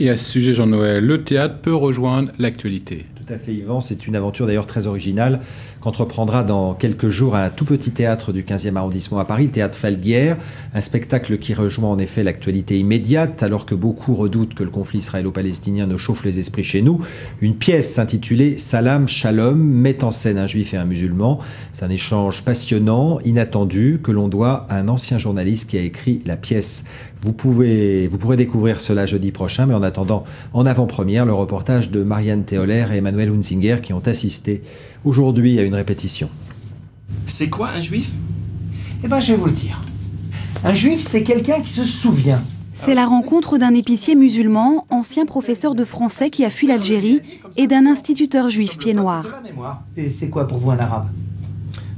Et à ce sujet, Jean-Noël, le théâtre peut rejoindre l'actualité. Tout à fait, Yvan. C'est une aventure d'ailleurs très originale qu'entreprendra dans quelques jours un tout petit théâtre du 15e arrondissement à Paris, Théâtre Falguière. Un spectacle qui rejoint en effet l'actualité immédiate, alors que beaucoup redoutent que le conflit israélo-palestinien ne chauffe les esprits chez nous. Une pièce intitulée Salam Shalom met en scène un juif et un musulman. C'est un échange passionnant, inattendu, que l'on doit à un ancien journaliste qui a écrit la pièce. Vous pourrez découvrir cela jeudi prochain, mais en attendant, en avant-première, le reportage de Marianne Théoler et Emmanuel Hunzinger qui ont assisté aujourd'hui à une répétition. C'est quoi un juif? Eh ben, je vais vous le dire. Un juif, c'est quelqu'un qui se souvient. C'est la rencontre d'un épicier musulman, ancien professeur de français qui a fui l'Algérie, et d'un instituteur juif pied noir. C'est quoi pour vous un arabe?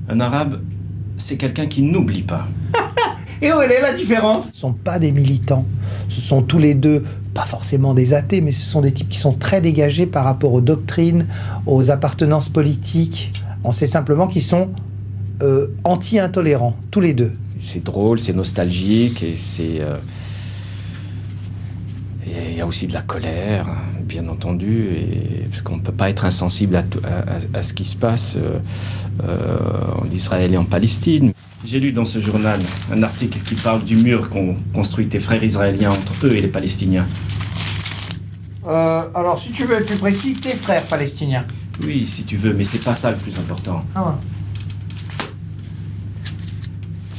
Un arabe, c'est quelqu'un qui n'oublie pas. Et où elle est la différence? Ce ne sont pas des militants. Ce sont tous les deux, pas forcément des athées, mais ce sont des types qui sont très dégagés par rapport aux doctrines, aux appartenances politiques. On sait simplement qu'ils sont anti-intolérants, tous les deux. C'est drôle, c'est nostalgique et il y a aussi de la colère, bien entendu, parce qu'on ne peut pas être insensible à ce qui se passe en Israël et en Palestine. J'ai lu dans ce journal un article qui parle du mur qu'ont construit tes frères israéliens entre eux et les Palestiniens. Alors, si tu veux être plus précis, tes frères palestiniens. Oui, si tu veux, mais c'est pas ça le plus important. Ah ouais.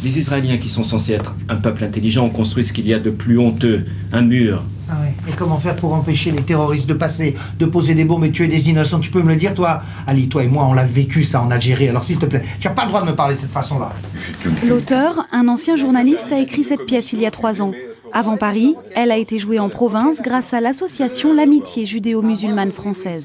Les Israéliens, qui sont censés être un peuple intelligent, ont construit ce qu'il y a de plus honteux, un mur. Ah ouais. Et comment faire pour empêcher les terroristes de passer, de poser des bombes et de tuer des innocents? Tu peux me le dire, toi? Ali, toi et moi, on l'a vécu ça en Algérie, alors s'il te plaît, tu n'as pas le droit de me parler de cette façon-là. L'auteur, un ancien journaliste, a écrit cette pièce il y a 3 ans. Avant Paris, elle a été jouée en province grâce à l'association L'Amitié judéo-musulmane française.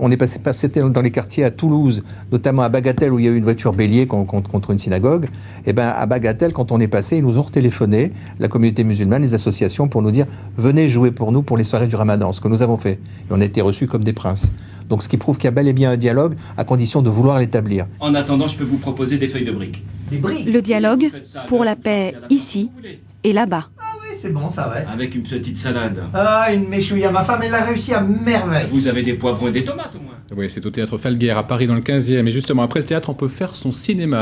On est passé dans les quartiers à Toulouse, notamment à Bagatelle où il y a eu une voiture bélier contre une synagogue. Et ben à Bagatelle, quand on est passé, ils nous ont retéléphoné, la communauté musulmane, les associations, pour nous dire venez jouer pour nous pour les soirées du Ramadan, ce que nous avons fait. Et on a été reçus comme des princes. Donc ce qui prouve qu'il y a bel et bien un dialogue, à condition de vouloir l'établir. En attendant, je peux vous proposer des feuilles de briques. Des briques? Le dialogue pour la paix ici et là-bas. C'est bon, ça, ouais. Avec une petite salade. Ah, une méchouille. Ma femme, elle a réussi à merveille. Vous avez des poivrons et des tomates, au moins. Oui, c'est au théâtre Falguière à Paris dans le 15e. Et justement, après le théâtre, on peut faire son cinéma.